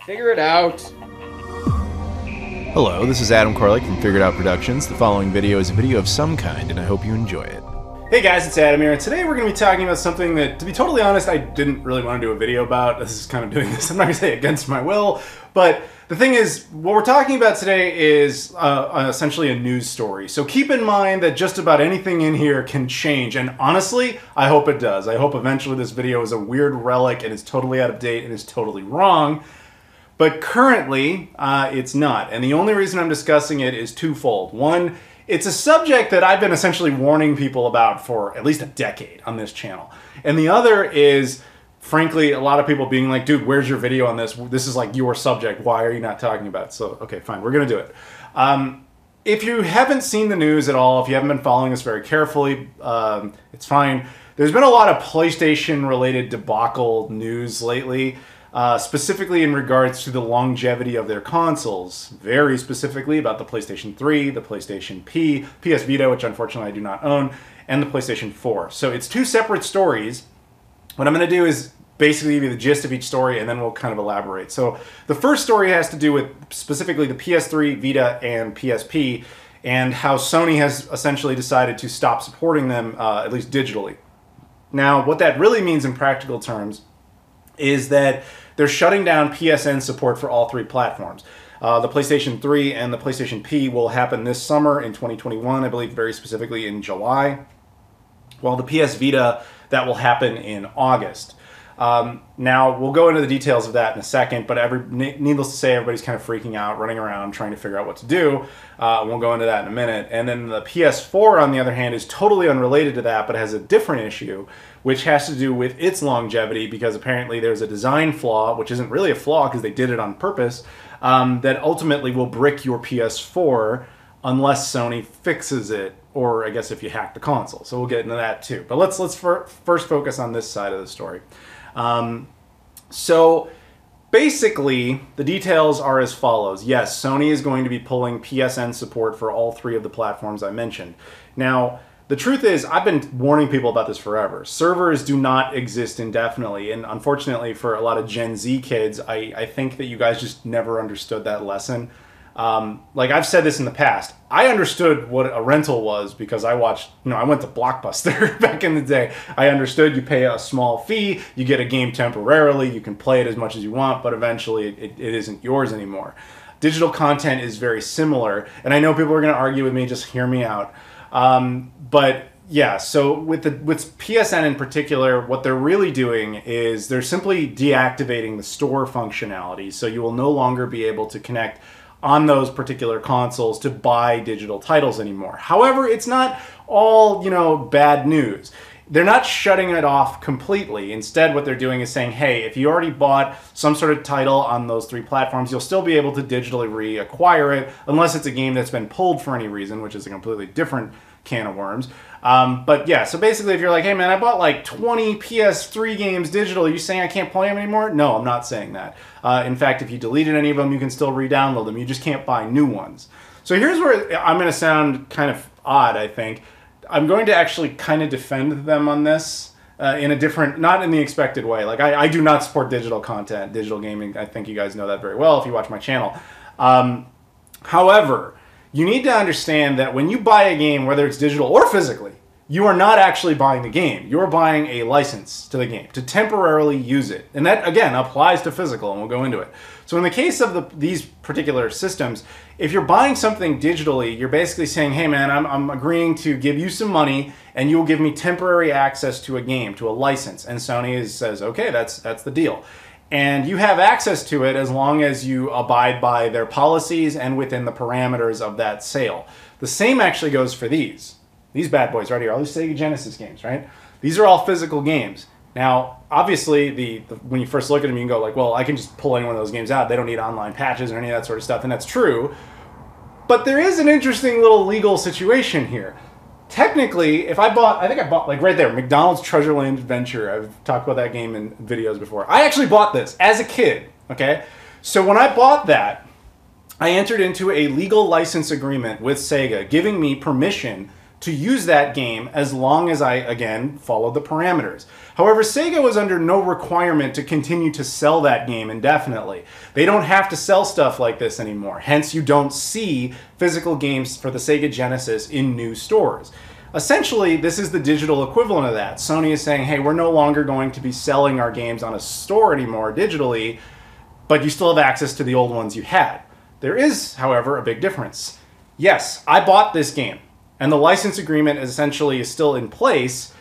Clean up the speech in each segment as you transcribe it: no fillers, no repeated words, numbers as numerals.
Figure it out. Hello, this is Adam Koralik from Figured Out Productions. The following video is a video of some kind, and I hope you enjoy it. Hey guys, it's Adam here, and today we're going to be talking about something that, to be totally honest, I didn't really want to do a video about. This is kind of doing this, I'm not going to say against my will, but the thing is, what we're talking about today is essentially a news story. So keep in mind that just about anything in here can change, and honestly, I hope it does. I hope eventually this video is a weird relic and is totally out of date and is totally wrong. But currently, it's not. And the only reason I'm discussing it is twofold. One, it's a subject that I've been essentially warning people about for at least a decade on this channel. And the other is, frankly, a lot of people being like, dude, where's your video on this? This is like your subject. Why are you not talking about it? So, okay, fine, we're going to do it. If you haven't seen the news at all, if you haven't been following this very carefully, it's fine. There's been a lot of PlayStation-related debacle news lately. Specifically in regards to the longevity of their consoles. Very specifically about the PlayStation 3, the PlayStation P, PS Vita, which unfortunately I do not own, and the PlayStation 4. So it's two separate stories. What I'm going to do is basically give you the gist of each story, and then we'll kind of elaborate. So the first story has to do with specifically the PS3, Vita, and PSP, and how Sony has essentially decided to stop supporting them, at least digitally. Now, what that really means in practical terms is that they're shutting down PSN support for all three platforms. The PlayStation 3 and the PlayStation P will happen this summer in 2021, I believe very specifically in July. While the PS Vita, that will happen in August. Now, we'll go into the details of that in a second, but needless to say, everybody's kind of freaking out, running around, trying to figure out what to do. We'll go into that in a minute. And then the PS4, on the other hand, is totally unrelated to that, but has a different issue, which has to do with its longevity, because apparently there's a design flaw, which isn't really a flaw because they did it on purpose, that ultimately will brick your PS4 unless Sony fixes it, or I guess if you hack the console. So we'll get into that too. But let's first focus on this side of the story. So basically, the details are as follows. Yes, Sony is going to be pulling PSN support for all three of the platforms I mentioned. Now, the truth is, I've been warning people about this forever. Servers do not exist indefinitely, and unfortunately for a lot of Gen Z kids, I think that you guys just never understood that lesson. Like I've said this in the past, I understood what a rental was because I watched, I went to Blockbuster back in the day. I understood you pay a small fee, you get a game temporarily, you can play it as much as you want, but eventually it isn't yours anymore. Digital content is very similar, and I know people are going to argue with me, just hear me out. But yeah, so with PSN in particular, what they're really doing is they're simply deactivating the store functionality, so you will no longer be able to connect on those particular consoles to buy digital titles anymore. However, it's not all, bad news. They're not shutting it off completely. Instead, what they're doing is saying, hey, if you already bought some sort of title on those three platforms, you'll still be able to digitally reacquire it, unless it's a game that's been pulled for any reason, which is a completely different can of worms. But yeah, so basically if you're like, hey man, I bought like 20 PS3 games digital, are you saying I can't play them anymore? No, I'm not saying that. In fact, if you deleted any of them, you can still re-download them. You just can't buy new ones. So here's where I'm going to sound kind of odd, I think. I'm going to actually kind of defend them on this in a different, not in the expected way. Like I do not support digital content, digital gaming. I think you guys know that very well if you watch my channel. However, you need to understand that when you buy a game, whether it's digital or physically, you are not actually buying the game. You're buying a license to the game to temporarily use it. And that, again, applies to physical, and we'll go into it. So in the case of these particular systems, if you're buying something digitally, you're basically saying, hey man, I'm agreeing to give you some money, and you'll give me temporary access to a game, to a license. And Sony says, okay, that's the deal. And you have access to it as long as you abide by their policies and within the parameters of that sale. The same actually goes for these. These bad boys right here, all these Sega Genesis games, right? These are all physical games. Now, obviously, when you first look at them, you can go like, well, I can just pull any one of those games out. They don't need online patches or any of that sort of stuff, and that's true. But there is an interesting little legal situation here. Technically, if I think I bought, like right there, McDonald's Treasureland Adventure. I've talked about that game in videos before. I actually bought this as a kid, okay? So when I bought that, I entered into a legal license agreement with Sega, giving me permission to use that game as long as I, again, followed the parameters. However, Sega was under no requirement to continue to sell that game indefinitely. They don't have to sell stuff like this anymore. Hence, you don't see physical games for the Sega Genesis in new stores. Essentially, this is the digital equivalent of that. Sony is saying, hey, we're no longer going to be selling our games on a store anymore digitally, but you still have access to the old ones you had. There is, however, a big difference. Yes, I bought this game, and the license agreement essentially is still in place,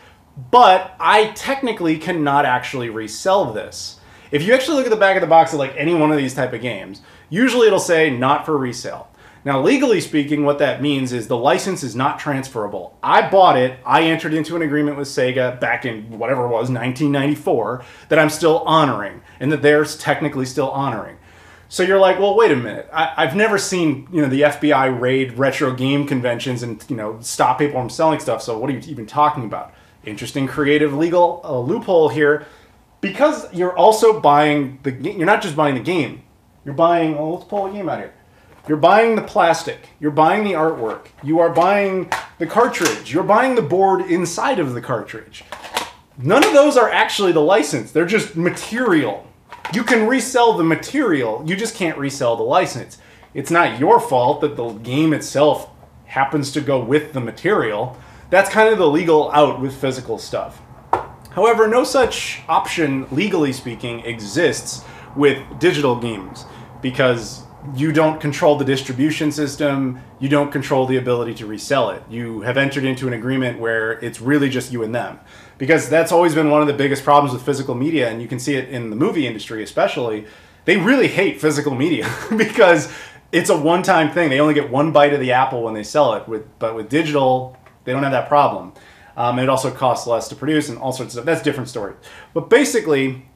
but I technically cannot actually resell this. If you actually look at the back of the box of like any one of these type of games, usually it'll say not for resale. Now, legally speaking, what that means is the license is not transferable. I bought it, I entered into an agreement with Sega back in whatever it was, 1994, that I'm still honoring, and that they're technically still honoring. So you're like, well, wait a minute. I've never seen, the FBI raid retro game conventions and, stop people from selling stuff, so what are you even talking about? Interesting creative legal loophole here, because you're also buying the game. You're not just buying the game. You're buying, let's pull the game out here. You're buying the plastic. You're buying the artwork. You are buying the cartridge. You're buying the board inside of the cartridge. None of those are actually the license. They're just material. You can resell the material. You just can't resell the license. It's not your fault that the game itself happens to go with the material. That's kind of the legal out with physical stuff. However, no such option, legally speaking, exists with digital games because you don't control the distribution system, you don't control the ability to resell it. You have entered into an agreement where it's really just you and them. Because that's always been one of the biggest problems with physical media, and you can see it in the movie industry especially. They really hate physical media because it's a one-time thing. They only get one bite of the apple when they sell it. But with digital, they don't have that problem. And it also costs less to produce and all sorts of stuff. That's a different story. But basically,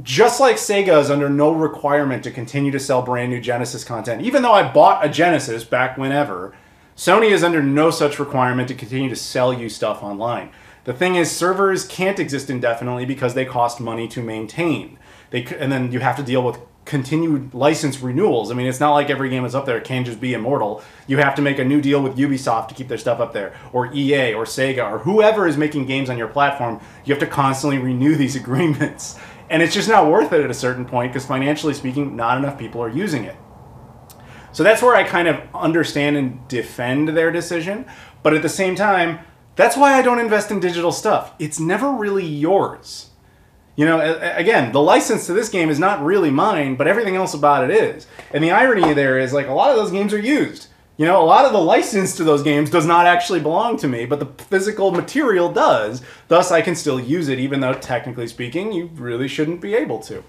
just like Sega is under no requirement to continue to sell brand new Genesis content, even though I bought a Genesis back whenever, Sony is under no such requirement to continue to sell you stuff online. The thing is, servers can't exist indefinitely because they cost money to maintain. And then you have to deal with continued license renewals. I mean, it's not like every game that's up there can just be immortal. You have to make a new deal with Ubisoft to keep their stuff up there, or EA, or Sega, or whoever is making games on your platform. You have to constantly renew these agreements. And it's just not worth it at a certain point because financially speaking, not enough people are using it. So that's where I kind of understand and defend their decision. But at the same time, that's why I don't invest in digital stuff. It's never really yours. Again, the license to this game is not really mine, but everything else about it is. And the irony there is, like, a lot of those games are used. A lot of the license to those games does not actually belong to me, but the physical material does. Thus, I can still use it, even though, technically speaking, you really shouldn't be able to.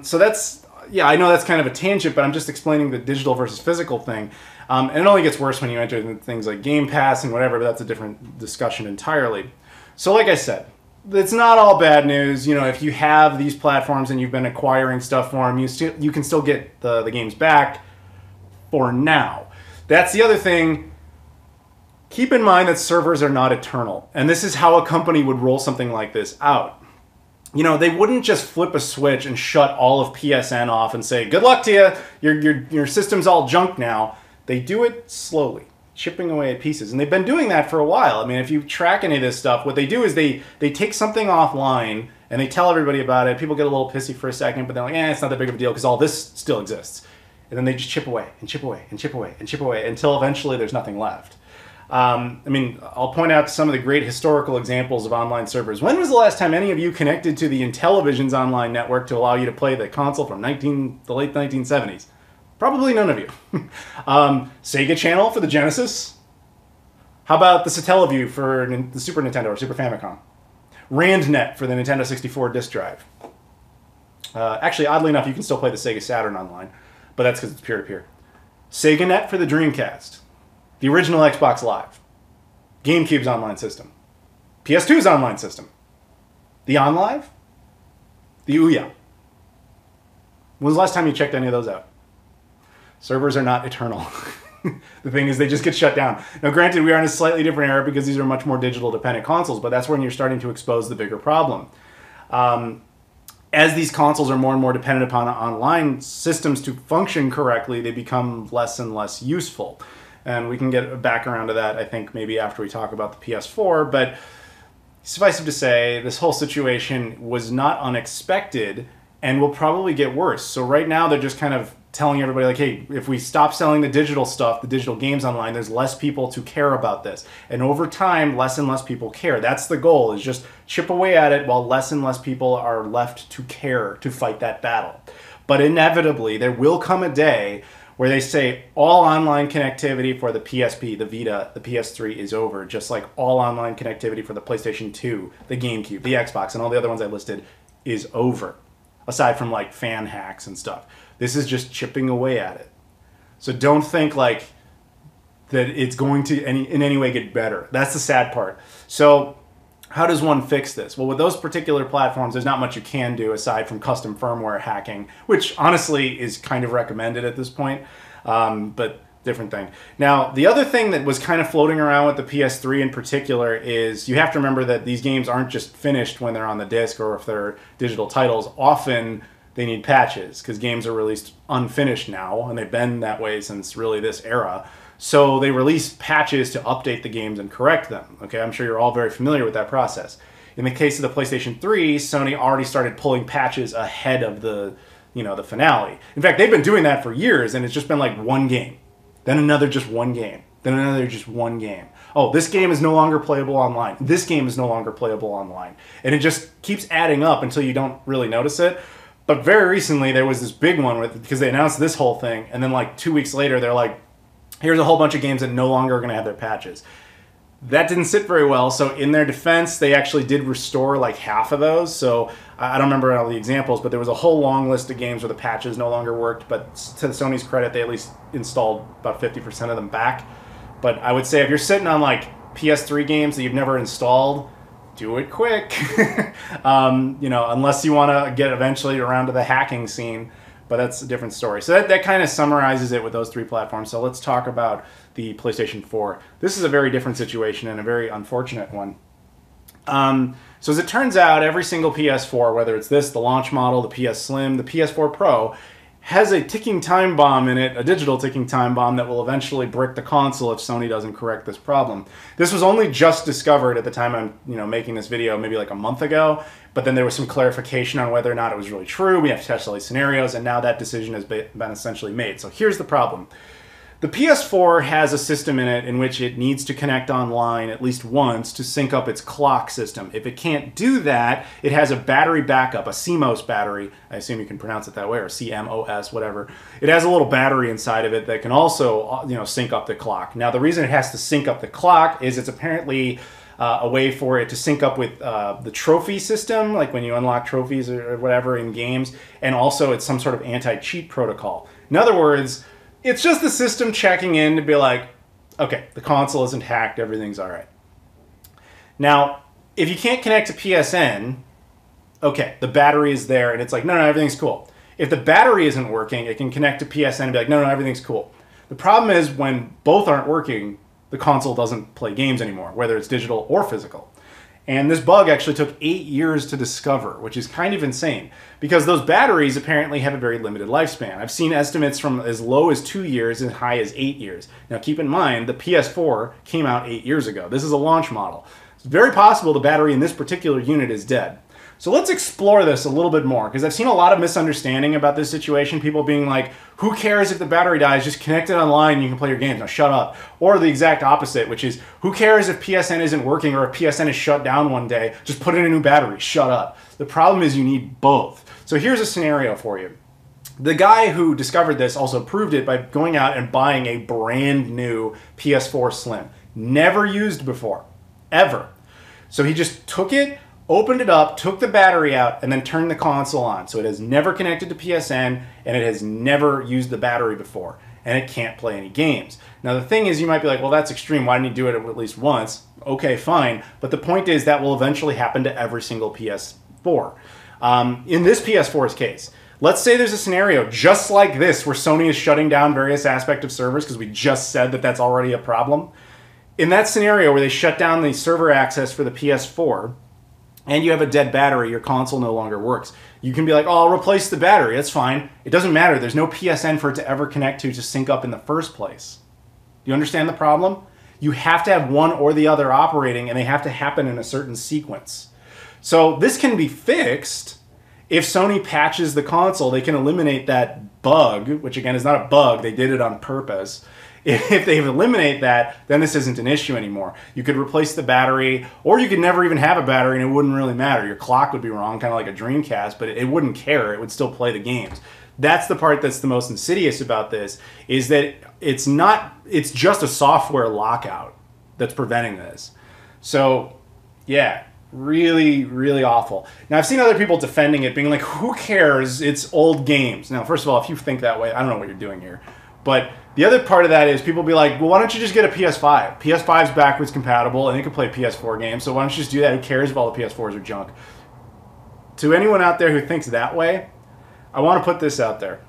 So that's, I know that's kind of a tangent, but I'm just explaining the digital versus physical thing. And it only gets worse when you enter into things like Game Pass and whatever, but that's a different discussion entirely. So like I said, it's not all bad news. If you have these platforms and you've been acquiring stuff for them, you can still get the games back for now. That's the other thing. Keep in mind that servers are not eternal. And this is how a company would roll something like this out. They wouldn't just flip a switch and shut all of PSN off and say, good luck to you, your system's all junk now. They do it slowly, chipping away at pieces. And they've been doing that for a while. I mean, if you track any of this stuff, what they do is they take something offline and they tell everybody about it. People get a little pissy for a second, but they're like, it's not that big of a deal because all this still exists. And then they just chip away and chip away and chip away and chip away until eventually there's nothing left. I'll point out some of the great historical examples of online servers. When was the last time any of you connected to the Intellivision's online network to allow you to play the console from the late 1970s? Probably none of you. Sega Channel for the Genesis? How about the Satellaview for the Super Nintendo or Super Famicom? RandNet for the Nintendo 64 disk drive. Actually, oddly enough, you can still play the Sega Saturn online, but that's because it's peer-to-peer. SegaNet for the Dreamcast. The original Xbox Live. GameCube's online system. PS2's online system. The OnLive? The Ouya. When was the last time you checked any of those out? Servers are not eternal. The thing is, they just get shut down. Now, granted, we are in a slightly different era because these are much more digital-dependent consoles, but that's when you're starting to expose the bigger problem. As these consoles are more and more dependent upon online systems to function correctly, they become less and less useful. And we can get back around to that, I think, maybe after we talk about the PS4. But suffice it to say, this whole situation was not unexpected and will probably get worse. So right now they're just kind of telling everybody, like, hey, if we stop selling the digital stuff, the digital games online, there's less people to care about this. And over time, less and less people care. That's the goal, is just chip away at it while less and less people are left to care to fight that battle. But inevitably, there will come a day where they say all online connectivity for the PSP, the Vita, the PS3 is over, just like all online connectivity for the PlayStation 2, the GameCube, the Xbox, and all the other ones I listed is over, aside from like fan hacks and stuff. This is just chipping away at it. So don't think like that it's going to in any way get better. That's the sad part. So how does one fix this? Well, with those particular platforms, there's not much you can do aside from custom firmware hacking, which honestly is kind of recommended at this point, but different thing. Now, the other thing that was kind of floating around with the PS3 in particular is you have to remember that these games aren't just finished when they're on the disc or if they're digital titles. Often they need patches because games are released unfinished now, and they've been that way since really this era. So they release patches to update the games and correct them. Okay, I'm sure you're all very familiar with that process. In the case of the PlayStation 3, Sony already started pulling patches ahead of the finale. In fact, they've been doing that for years, and it's just been like one game, then another just one game, then another just one game. Oh, this game is no longer playable online. This game is no longer playable online. And it just keeps adding up until you don't really notice it. But very recently, there was this big one because they announced this whole thing, and then like 2 weeks later, they're like, here's a whole bunch of games that no longer are going to have their patches. That didn't sit very well, so in their defense, they actually did restore like half of those. So I don't remember all the examples, but there was a whole long list of games where the patches no longer worked, but to Sony's credit, they at least installed about 50% of them back. But I would say if you're sitting on like PS3 games that you've never installed, do it quick. Unless you want to get eventually around to the hacking scene. But that's a different story. So that kind of summarizes it with those three platforms. So let's talk about the PlayStation 4. This is a very different situation and a very unfortunate one. So as it turns out, every single PS4, whether it's this, the launch model, the PS Slim, the PS4 Pro, has a ticking time bomb in it, a digital ticking time bomb that will eventually brick the console if Sony doesn't correct this problem. This was only just discovered at the time I'm making this video, maybe like a month ago, but then there was some clarification on whether or not it was really true. We have to test all these scenarios, and now that decision has been essentially made. So here's the problem. The PS4 has a system in it in which it needs to connect online at least once to sync up its clock system. If it can't do that, it has a battery backup, a Cmos battery. I assume you can pronounce it that way, or CMOS, whatever. It has a little battery inside of it that can also, sync up the clock. Now, the reason it has to sync up the clock is it's apparently a way for it to sync up with the trophy system, like when you unlock trophies or whatever in games, and also it's some sort of anti-cheat protocol. In other words, it's just the system checking in to be like, okay, the console isn't hacked, everything's all right. Now, if you can't connect to PSN, okay, the battery is there, and it's like, no, everything's cool. If the battery isn't working, it can connect to PSN and be like, no, everything's cool. The problem is when both aren't working, the console doesn't play games anymore, whether it's digital or physical. And this bug actually took 8 years to discover, which is kind of insane, because those batteries apparently have a very limited lifespan. I've seen estimates from as low as 2 years and high as 8 years. Now keep in mind, the PS4 came out 8 years ago. This is a launch model. It's very possible the battery in this particular unit is dead. So let's explore this a little bit more, because I've seen a lot of misunderstanding about this situation. People being like, who cares if the battery dies? Just connect it online and you can play your games. Now shut up. Or the exact opposite, which is, who cares if PSN isn't working or if PSN is shut down one day? Just put in a new battery. Shut up. The problem is you need both. So here's a scenario for you. The guy who discovered this also proved it by going out and buying a brand new PS4 Slim. Never used before. Ever. So he just took it, opened it up, took the battery out, and then turned the console on. So it has never connected to PSN, and it has never used the battery before. And it can't play any games. Now the thing is, you might be like, well, that's extreme. Why didn't you do it at least once? Okay, fine. But the point is that will eventually happen to every single PS4. In this PS4's case, let's say there's a scenario just like this where Sony is shutting down various aspects of servers because we just said that that's already a problem. In that scenario where they shut down the server access for the PS4, and you have a dead battery, your console no longer works. You can be like, oh, I'll replace the battery. That's fine. It doesn't matter. There's no PSN for it to ever connect to sync up in the first place. You understand the problem? You have to have one or the other operating, and they have to happen in a certain sequence. So this can be fixed. If Sony patches the console, they can eliminate that bug, which again is not a bug, they did it on purpose. If they eliminate that, then this isn't an issue anymore. You could replace the battery, or you could never even have a battery and it wouldn't really matter. Your clock would be wrong, kind of like a Dreamcast, but it wouldn't care. It would still play the games. That's the part that's the most insidious about this, is that it's just a software lockout that's preventing this. So, yeah, really, really awful. Now, I've seen other people defending it, being like, who cares? It's old games. Now, first of all, if you think that way, I don't know what you're doing here. But the other part of that is people be like, well, why don't you just get a PS5? PS5's backwards compatible, and you can play PS4 games, so why don't you just do that? Who cares if all the PS4s are junk? To anyone out there who thinks that way, I want to put this out there.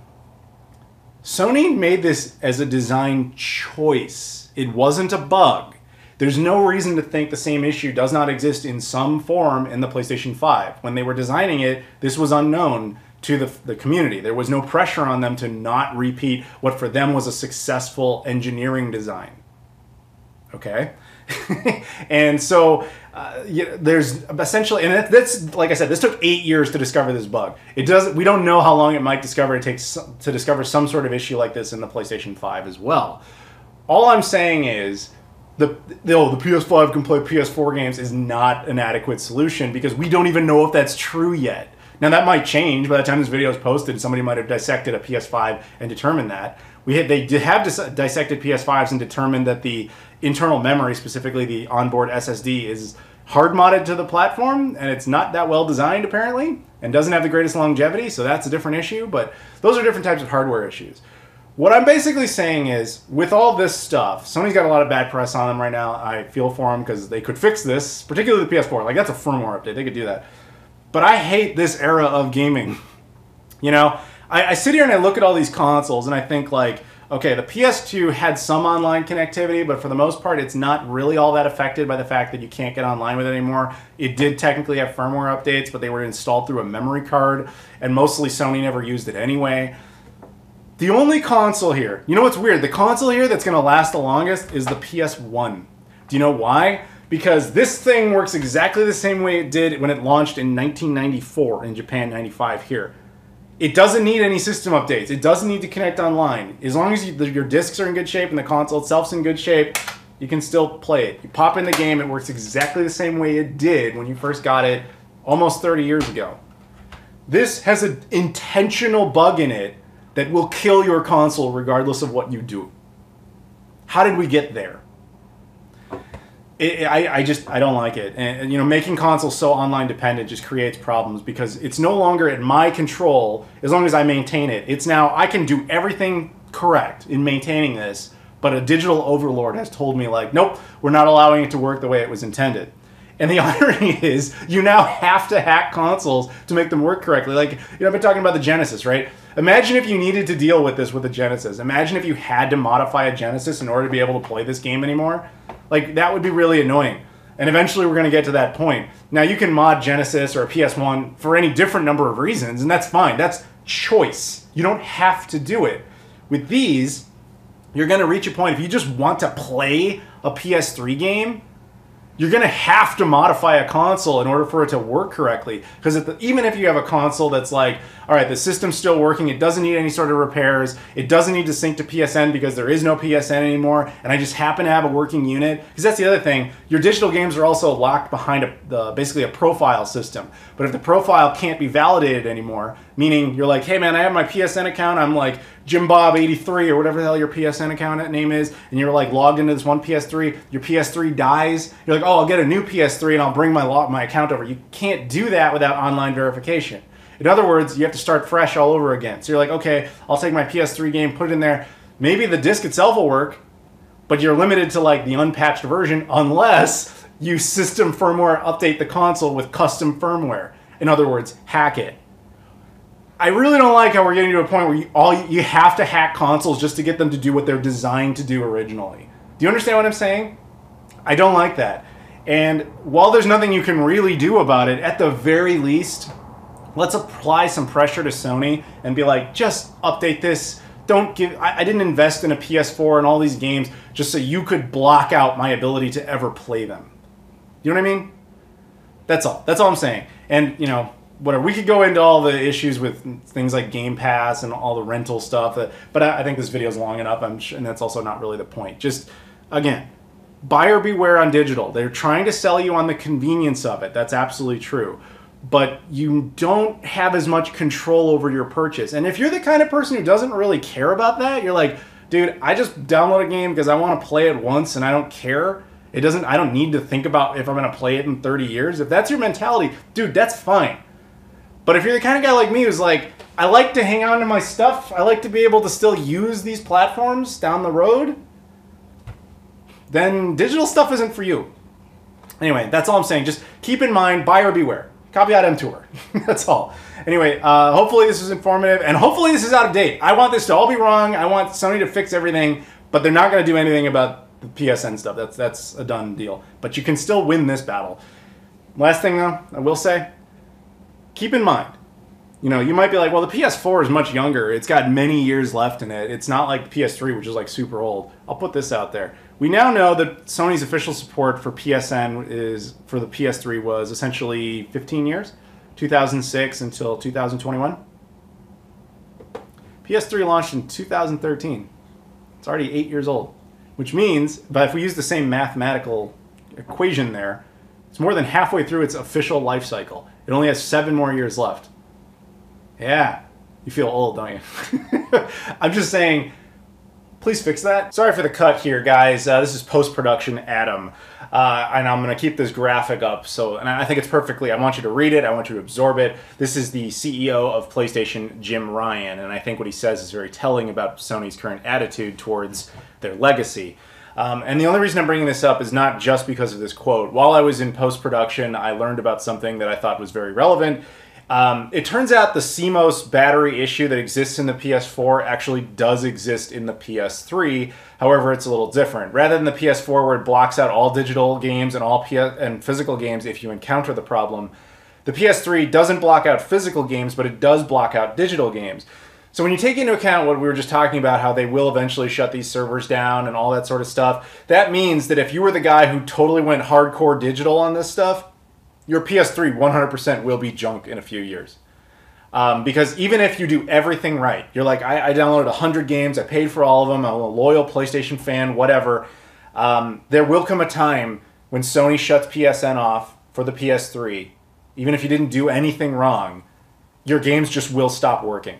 Sony made this as a design choice. It wasn't a bug. There's no reason to think the same issue does not exist in some form in the PlayStation 5. When they were designing it, this was unknown to the community. There was no pressure on them to not repeat what for them was a successful engineering design. Okay? And so there's essentially, and that's, like I said, this took 8 years to discover this bug. We don't know how long it might discover. It takes to discover some sort of issue like this in the PlayStation 5 as well. All I'm saying is the PS5 can play PS4 games is not an adequate solution, because we don't even know if that's true yet. Now, that might change. By the time this video is posted, somebody might have dissected a PS5 and determined that. They have dissected PS5s and determined that the internal memory, specifically the onboard SSD, is hard modded to the platform, and it's not that well designed, apparently, and doesn't have the greatest longevity, so that's a different issue, but those are different types of hardware issues. What I'm basically saying is, with all this stuff, Sony's got a lot of bad press on them right now. I feel for them, because they could fix this, particularly the PS4. Like, that's a firmware update. They could do that. But I hate this era of gaming. You know, I sit here and I look at all these consoles and I think, like, okay, the PS2 had some online connectivity, but for the most part, it's not really all that affected by the fact that you can't get online with it anymore. It did technically have firmware updates, but they were installed through a memory card, and mostly Sony never used it anyway. The only console here, you know what's weird? The console here that's going to last the longest is the PS1. Do you know why? Because this thing works exactly the same way it did when it launched in 1994 in Japan, 95 here. It doesn't need any system updates. It doesn't need to connect online. As long as your discs are in good shape and the console itself's in good shape, you can still play it. You pop in the game, it works exactly the same way it did when you first got it almost 30 years ago. This has an intentional bug in it that will kill your console regardless of what you do. How did we get there? I don't like it. And, you know, making consoles so online dependent just creates problems, because it's no longer at my control as long as I maintain it. It's now, I can do everything correct in maintaining this, but a digital overlord has told me, like, nope, we're not allowing it to work the way it was intended. And the irony is, you now have to hack consoles to make them work correctly. Like, you know, I've been talking about the Genesis, right? Imagine if you needed to deal with this with a Genesis. Imagine if you had to modify a Genesis in order to be able to play this game anymore. Like, that would be really annoying. And eventually we're going to get to that point. Now, you can mod Genesis or a PS1 for any different number of reasons, and that's fine. That's choice. You don't have to do it. With these, you're going to reach a point, if you just want to play a PS3 game, you're going to have to modify a console in order for it to work correctly. Because even if you have a console that's like, all right, the system's still working, it doesn't need any sort of repairs, it doesn't need to sync to PSN because there is no PSN anymore, and I just happen to have a working unit. Because that's the other thing, your digital games are also locked behind basically a profile system. But if the profile can't be validated anymore, meaning you're like, hey man, I have my PSN account, I'm like GimpBob83 or whatever the hell your PSN account name is, and you're like logged into this one PS3, your PS3 dies, you're like, oh, I'll get a new PS3 and I'll bring my account over. You can't do that without online verification. In other words, you have to start fresh all over again. So you're like, okay, I'll take my PS3 game, put it in there. Maybe the disc itself will work, but you're limited to like the unpatched version unless you system firmware update the console with custom firmware. In other words, hack it. I really don't like how we're getting to a point where you have to hack consoles just to get them to do what they're designed to do originally. Do you understand what I'm saying? I don't like that. And while there's nothing you can really do about it, at the very least, let's apply some pressure to Sony and be like, just update this. I didn't invest in a PS4 and all these games just so you could block out my ability to ever play them. You know what I mean? That's all. That's all I'm saying. And, you know, whatever. We could go into all the issues with things like Game Pass and all the rental stuff. But I think this video is long enough, and that's also not really the point. Just, again, buyer beware on digital. They're trying to sell you on the convenience of it. That's absolutely true. But you don't have as much control over your purchase. And if you're the kind of person who doesn't really care about that, you're like, dude, I just download a game because I want to play it once and I don't care. I don't need to think about if I'm going to play it in 30 years. If that's your mentality, dude, that's fine. But if you're the kind of guy like me who's like, I like to hang on to my stuff, I like to be able to still use these platforms down the road, then digital stuff isn't for you. Anyway, that's all I'm saying. Just keep in mind, buyer beware. Caveat emptor. That's all. Anyway, hopefully this is informative, and hopefully this is out of date. I want this to all be wrong. I want Sony to fix everything, but they're not going to do anything about the PSN stuff. That's a done deal. But you can still win this battle. Last thing, though, I will say, keep in mind, you know, you might be like, well, the PS4 is much younger. It's got many years left in it. It's not like the PS3, which is like super old. I'll put this out there. We now know that Sony's official support for PSN for the PS3 was essentially 15 years, 2006 until 2021. PS3 launched in 2013. It's already 8 years old, which means, but if we use the same mathematical equation there, it's more than halfway through its official life cycle. It only has 7 more years left. Yeah, you feel old, don't you? I'm just saying, please fix that. Sorry for the cut here, guys. This is post-production Adam. And I'm going to keep this graphic up. And I think it's perfectly, I want you to read it. I want you to absorb it. This is the CEO of PlayStation, Jim Ryan. And I think what he says is very telling about Sony's current attitude towards their legacy. And the only reason I'm bringing this up is not just because of this quote. While I was in post-production, I learned about something that I thought was very relevant. It turns out the Cmos battery issue that exists in the PS4 actually does exist in the PS3. However, it's a little different. Rather than the PS4 where it blocks out all digital games and all physical games if you encounter the problem, the PS3 doesn't block out physical games, but it does block out digital games. So when you take into account what we were just talking about, how they will eventually shut these servers down and all that sort of stuff, that means that if you were the guy who totally went hardcore digital on this stuff, your PS3 100% will be junk in a few years. Because even if you do everything right, you're like, I downloaded 100 games, I paid for all of them, I'm a loyal PlayStation fan, whatever. There will come a time when Sony shuts PSN off for the PS3, even if you didn't do anything wrong, your games just will stop working.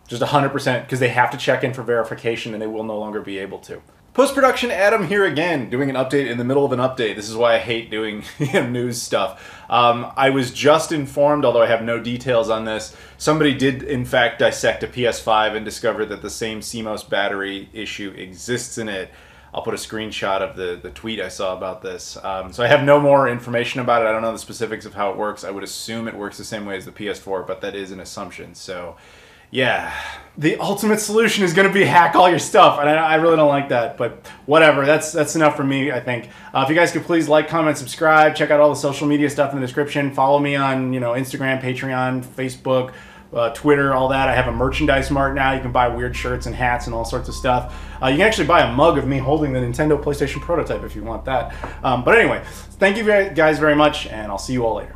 Just 100%, because they have to check in for verification and they will no longer be able to. Post-production Adam here again, doing an update in the middle of an update. This is why I hate doing news stuff. I was just informed, although I have no details on this, somebody did in fact dissect a PS5 and discovered that the same Cmos battery issue exists in it. I'll put a screenshot of the tweet I saw about this. So I have no more information about it. I don't know the specifics of how it works. I would assume it works the same way as the PS4, but that is an assumption. So yeah, the ultimate solution is going to be hack all your stuff, and I really don't like that, but whatever, that's enough for me, I think. If you guys could please like, comment, subscribe, check out all the social media stuff in the description, follow me on, you know, Instagram, Patreon, Facebook, Twitter, all that. I have a merchandise mart now. You can buy weird shirts and hats and all sorts of stuff. You can actually buy a mug of me holding the Nintendo PlayStation prototype if you want that. But anyway, thank you guys very much, and I'll see you all later.